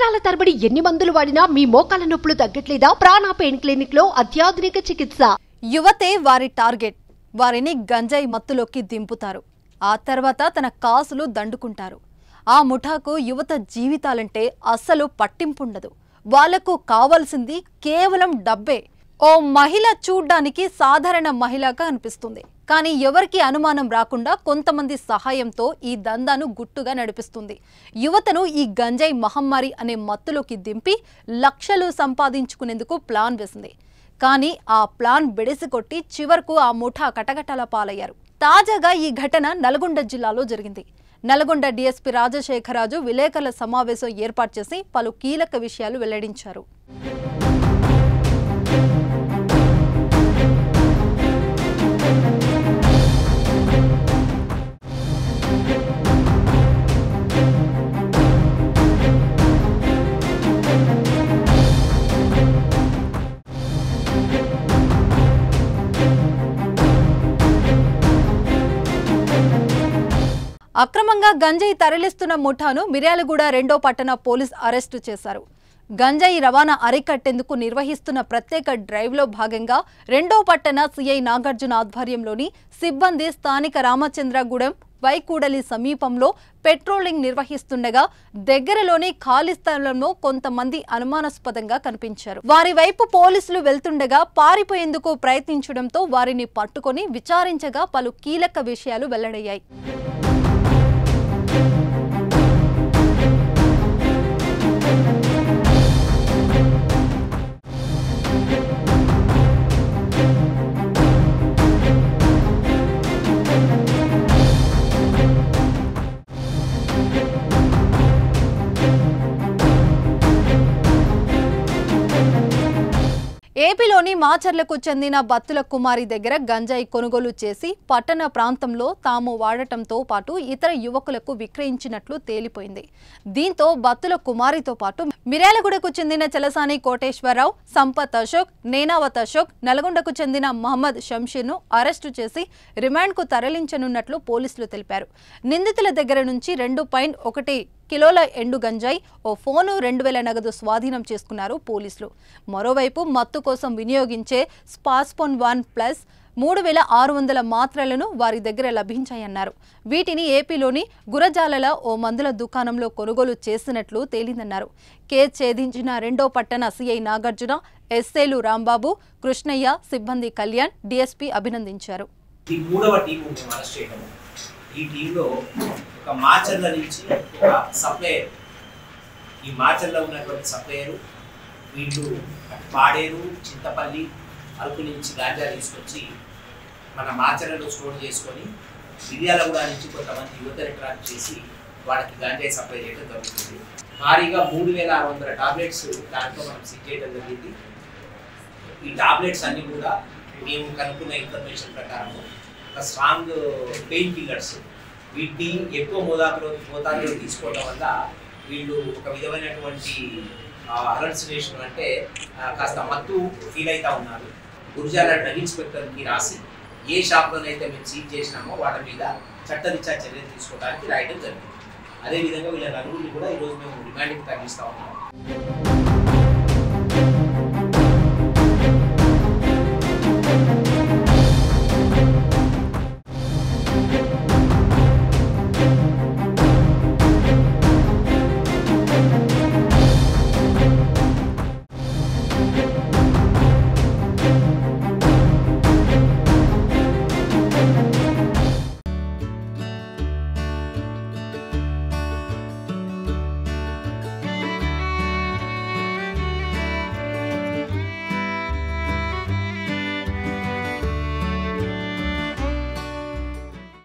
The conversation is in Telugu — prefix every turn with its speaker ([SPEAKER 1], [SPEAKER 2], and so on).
[SPEAKER 1] సంవత్సరాల తరబడి ఎన్ని మందులు వాడినా మీ మోకాల నొప్పులు తగ్గట్లేదా? ప్రాణ పెయిన్ క్లినిక్ లో అత్యాధునిక చికిత్స.
[SPEAKER 2] యువతే వారి టార్గెట్. వారిని గంజాయి మత్తులోకి దింపుతారు. ఆ తర్వాత తన కాసులు దండుకుంటారు. ఆ ముఠాకు యువత జీవితాలంటే అస్సలు పట్టింపుండదు. వాళ్లకు కావాల్సింది కేవలం డబ్బే. ఓ మహిళ చూడ్డానికి సాధారణ మహిళగా అనిపిస్తుంది. కానీ ఎవరికి అనుమానం రాకుండా కొంతమంది సహాయంతో ఈ దందాను గుట్టుగా నడిపిస్తుంది. యువతను ఈ గంజాయి మహమ్మారి అనే మత్తులోకి దింపి లక్షలు సంపాదించుకునేందుకు ప్లాన్ వేసింది. కానీ ఆ ప్లాన్ బెడిసికొట్టి చివరకు ఆ ముఠా కటకటాల పాలయ్యారు. తాజాగా ఈ ఘటన నల్గొండ జిల్లాలో జరిగింది. నల్గొండ డీఎస్పీ రాజశేఖరరాజు విలేకరుల సమావేశం ఏర్పాటు చేసి పలు కీలక విషయాలు వెల్లడించారు. అక్రమంగా గంజాయి తరలిస్తున్న ముఠాను మిర్యాలగూడ 2వ పట్టణ పోలీస్ అరెస్టు చేశారు. గంజాయి రవాణా అరికట్టేందుకు నిర్వహిస్తున్న ప్రత్యేక డ్రైవ్లో భాగంగా 2వ పట్టణ సిఐ నాగార్జున ఆధ్వర్యంలోని సిబ్బంది స్థానిక రామచంద్రగూడెం వైకూడలి సమీపంలో పెట్రోలింగ్ నిర్వహిస్తుండగా దగ్గరలోని ఖాళీ స్థలంలో కొంతమంది అనుమానాస్పదంగా కనిపించారు. వారి వైపు పోలీసులు వెళ్తుండగా పారిపోయేందుకు ప్రయత్నించడంతో వారిని పట్టుకొని విచారించగా పలు కీలక విషయాలు వెల్లడయ్యాయి. ఏపీలోని మాచర్లకు చెందిన బత్తుల కుమారి దగ్గర గంజాయి కొనుగోలు చేసి పట్టణ ప్రాంతంలో తాము వాడటంతో పాటు ఇతర యువకులకు విక్రయించినట్లు తేలిపోయింది. దీంతో బత్తుల కుమారితో పాటు మిర్యాలగూడకు చెందిన చలసాని కోటేశ్వరరావు, సంపత్ అశోక్, నేనావత్ అశోక్, నల్గొండకు చెందిన మహమ్మద్ షంషీర్ను అరెస్టు చేసి రిమాండ్కు తరలించనున్నట్లు పోలీసులు తెలిపారు. నిందితుల దగ్గర నుంచి 2.1 కిలోల ఎండు గంజాయి, ఓ ఫోను, 2000 నగదు స్వాధీనం చేసుకున్నారు పోలీసులు. మరోవైపు మత్తు కోసం వినియోగించే స్పాస్పోన్ 1+ 3600 మాత్రలను వారి దగ్గర లభించాయన్నారు. వీటిని ఏపీలోని గురజాలల ఓ మందుల దుకాణంలో కొనుగోలు చేసినట్లు తేలిందన్నారు. కేసు ఛేదించిన 2వ పట్టణ సిఐ నాగార్జున, ఎస్ఏలు రాంబాబు, కృష్ణయ్య, సిబ్బంది కళ్యాణ్, డీఎస్పీ అభినందించారు.
[SPEAKER 3] ఈ టీంలో ఒక మాచర్ల నుంచి ఒక సప్లయర్, ఈ మాచర్లో ఉన్నటువంటి సప్లయరు వీళ్ళు పాడేరు, చింతపల్లి, అరకు నుంచి గాంజా తీసుకొచ్చి మన మాచర్లలో స్టోర్ చేసుకొని మిర్యాలగూడ నుంచి కొంతమంది యువతని ట్రాక్ చేసి వాళ్ళకి గాంజాయి సప్లై చేయడం జరుగుతుంది. భారీగా 3600 టాబ్లెట్స్ దాంట్లో మనం సిక్ చేయడం జరిగింది. ఈ టాబ్లెట్స్ అన్నీ కూడా మేము కనుక్కున్న ఇన్ఫర్మేషన్ ప్రకారం ఒక స్ట్రాంగ్ పెయిన్ కిల్లర్స్. వీటిని ఎక్కువ మోతాదులో తీసుకోవడం వల్ల వీళ్ళు ఒక విధమైనటువంటి హెల్యూసినేషన్, అంటే కాస్త మత్తు ఫీల్ అవుతూ ఉన్నారు. గురజాల డ్రగ్ ఇన్స్పెక్టర్కి రాసి ఏ షాప్లోనైతే మేము సీజ్ చేసినామో వాళ్ళ మీద చట్టరీత్యా చర్యలు తీసుకోవడానికి రాయడం జరిగింది. అదేవిధంగా వీళ్ళ నలుగురిని కూడా ఈరోజు మేము రిమాండ్కి తరలిస్తూ ఉన్నాం.